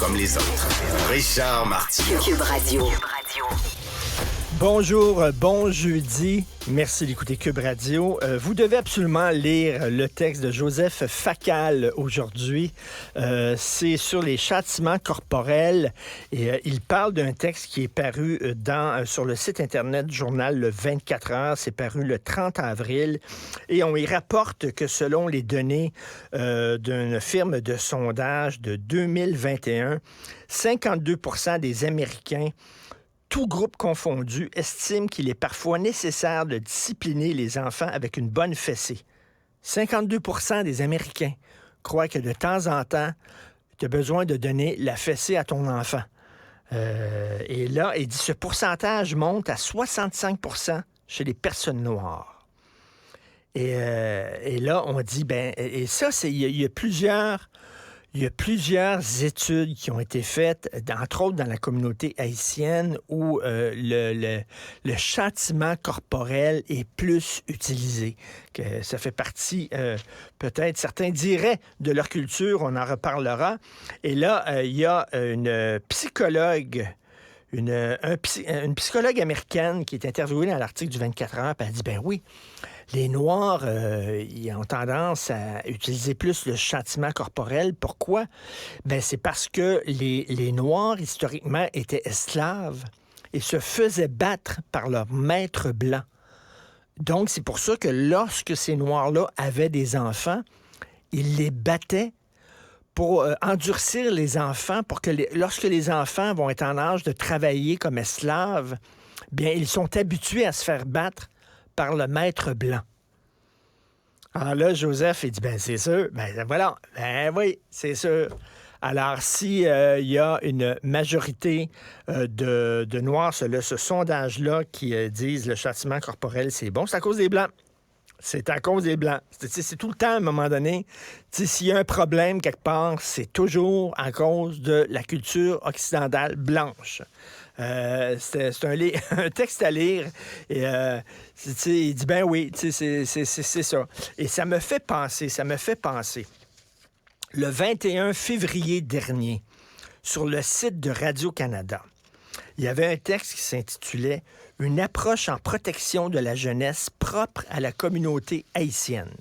comme les autres. Richard Martin. Cube Radio. Bonjour, bon jeudi. Merci d'écouter Cube Radio. Vous devez absolument lire le texte de Joseph Facal aujourd'hui. C'est sur les châtiments corporels et il parle d'un texte qui est paru sur le site internet du journal Le 24 heures. C'est paru le 30 avril et on y rapporte que selon les données d'une firme de sondage de 2021, 52% des Américains, tout groupe confondu, estime qu'il est parfois nécessaire de discipliner les enfants avec une bonne fessée. 52% des Américains croient que de temps en temps, tu as besoin de donner la fessée à ton enfant. Et là, il dit ce pourcentage monte à 65% chez les personnes noires. Et là, on dit, et ça, il y a plusieurs études qui ont été faites, entre autres dans la communauté haïtienne, où le châtiment corporel est plus utilisé. Que ça fait partie, peut-être, certains diraient, de leur culture, on en reparlera. Et là, il y a une psychologue, une psychologue américaine qui est interviewée dans l'article du 24 heures, puis elle dit, ben oui, les Noirs, ils ont tendance à utiliser plus le châtiment corporel. Pourquoi? Ben, c'est parce que les Noirs, historiquement, étaient esclaves et se faisaient battre par leurs maîtres blancs. Donc, c'est pour ça que lorsque ces Noirs-là avaient des enfants, ils les battaient pour endurcir les enfants, pour que lorsque les enfants vont être en âge de travailler comme esclaves, bien, ils sont habitués à se faire battre par le maître blanc. Alors là, Joseph, il dit, ben c'est sûr, ben voilà, ben oui, c'est sûr. Alors, si il y a une majorité de Noirs, ce sondage-là qui disent le châtiment corporel, c'est bon, c'est à cause des Blancs. C'est à cause des Blancs. C'est tout le temps, à un moment donné, s'il y a un problème quelque part, c'est toujours à cause de la culture occidentale blanche. C'est un texte à lire et il dit, ben oui, c'est ça. Et ça me fait penser, le 21 février dernier, sur le site de Radio-Canada, il y avait un texte qui s'intitulait « Une approche en protection de la jeunesse propre à la communauté haïtienne ».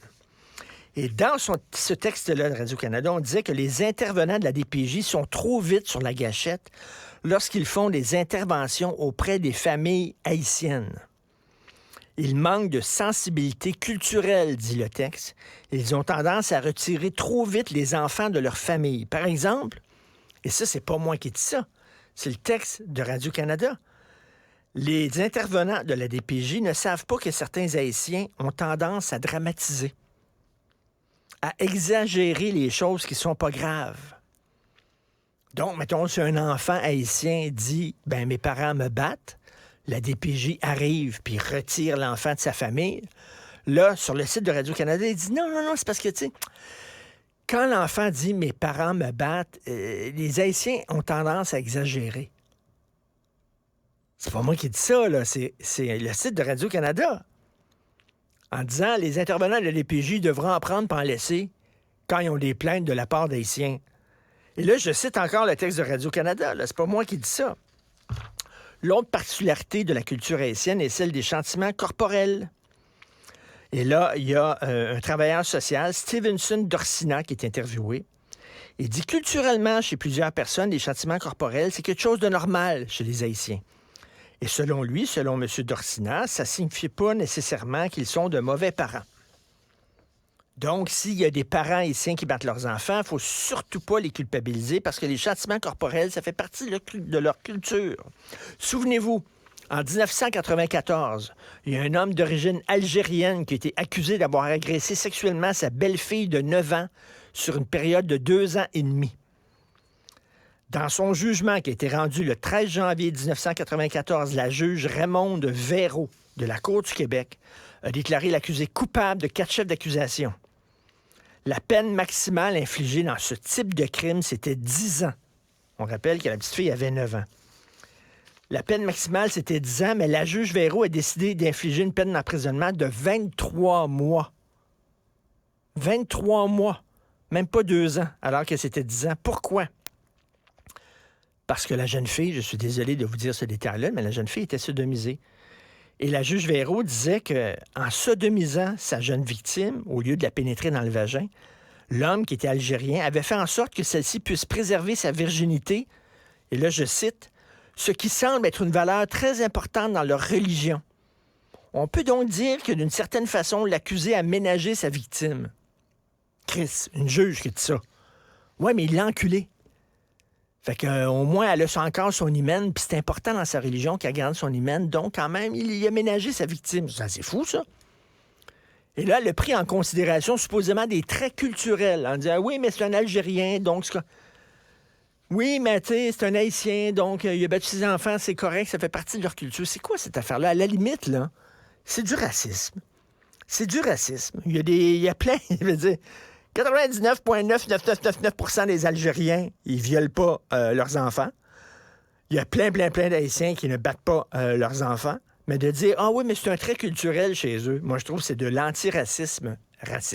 Et dans ce texte-là de Radio-Canada, on disait que les intervenants de la DPJ sont trop vite sur la gâchette lorsqu'ils font des interventions auprès des familles haïtiennes. Ils manquent de sensibilité culturelle, dit le texte. Ils ont tendance à retirer trop vite les enfants de leur famille. Par exemple, et ça, c'est pas moi qui dis ça, c'est le texte de Radio-Canada. Les intervenants de la DPJ ne savent pas que certains Haïtiens ont tendance à dramatiser, à exagérer les choses qui sont pas graves. Donc, mettons, si un enfant haïtien dit « ben mes parents me battent », la DPJ arrive puis retire l'enfant de sa famille. Là, sur le site de Radio-Canada, il dit « non, c'est parce que, tu sais, quand l'enfant dit « mes parents me battent », les Haïtiens ont tendance à exagérer. » C'est pas moi qui dis ça, là. C'est le site de Radio-Canada. En disant « les intervenants de la DPJ devront en prendre pour en laisser quand ils ont des plaintes de la part d'Haïtiens. » Et là, je cite encore le texte de Radio-Canada. Là, c'est pas moi qui dis ça. L'autre particularité de la culture haïtienne est celle des châtiments corporels. Et là, il y a un travailleur social, Stevenson Dorsina, qui est interviewé. Il dit, culturellement, chez plusieurs personnes, les châtiments corporels, c'est quelque chose de normal chez les Haïtiens. Et selon lui, selon M. Dorsina, ça ne signifie pas nécessairement qu'ils sont de mauvais parents. Donc, s'il y a des parents haïtiens qui battent leurs enfants, il ne faut surtout pas les culpabiliser parce que les châtiments corporels, ça fait partie de leur culture. Souvenez-vous, en 1994, il y a un homme d'origine algérienne qui a été accusé d'avoir agressé sexuellement sa belle-fille de 9 ans sur une période de 2 ans et demi. Dans son jugement qui a été rendu le 13 janvier 1994, la juge Raymonde Véro de la Cour du Québec a déclaré l'accusé coupable de 4 chefs d'accusation. La peine maximale infligée dans ce type de crime, c'était 10 ans. On rappelle que la petite fille avait 9 ans. La peine maximale, c'était 10 ans, mais la juge Véro a décidé d'infliger une peine d'emprisonnement de 23 mois. 23 mois, même pas 2 ans, alors que c'était 10 ans. Pourquoi? Parce que la jeune fille, je suis désolé de vous dire ce détail-là, mais la jeune fille était sodomisée. Et la juge Véro disait qu'en sodomisant sa jeune victime, au lieu de la pénétrer dans le vagin, l'homme, qui était algérien, avait fait en sorte que celle-ci puisse préserver sa virginité. Et là, je cite, « ce qui semble être une valeur très importante dans leur religion. » On peut donc dire que, d'une certaine façon, l'accusé a ménagé sa victime. Chris, une juge qui dit ça. Ouais, mais il l'a enculé. Fait qu'au moins, elle a encore son hymen, puis c'est important dans sa religion qu'elle garde son hymen, donc quand même, il a ménagé sa victime. Ça, c'est fou, ça. Et là, elle a pris en considération supposément des traits culturels, en disant, oui, mais c'est un Algérien, donc... Oui, mais tu sais, c'est un Haïtien, donc il a battu ses enfants, c'est correct, ça fait partie de leur culture. C'est quoi cette affaire-là? À la limite, là, c'est du racisme. C'est du racisme. Il y a plein, je veux dire... 99,99999% des Algériens, ils violent pas leurs enfants. Il y a plein d'Haïtiens qui ne battent pas leurs enfants. Mais de dire, ah oui, mais c'est un trait culturel chez eux, moi je trouve que c'est de l'antiracisme raciste.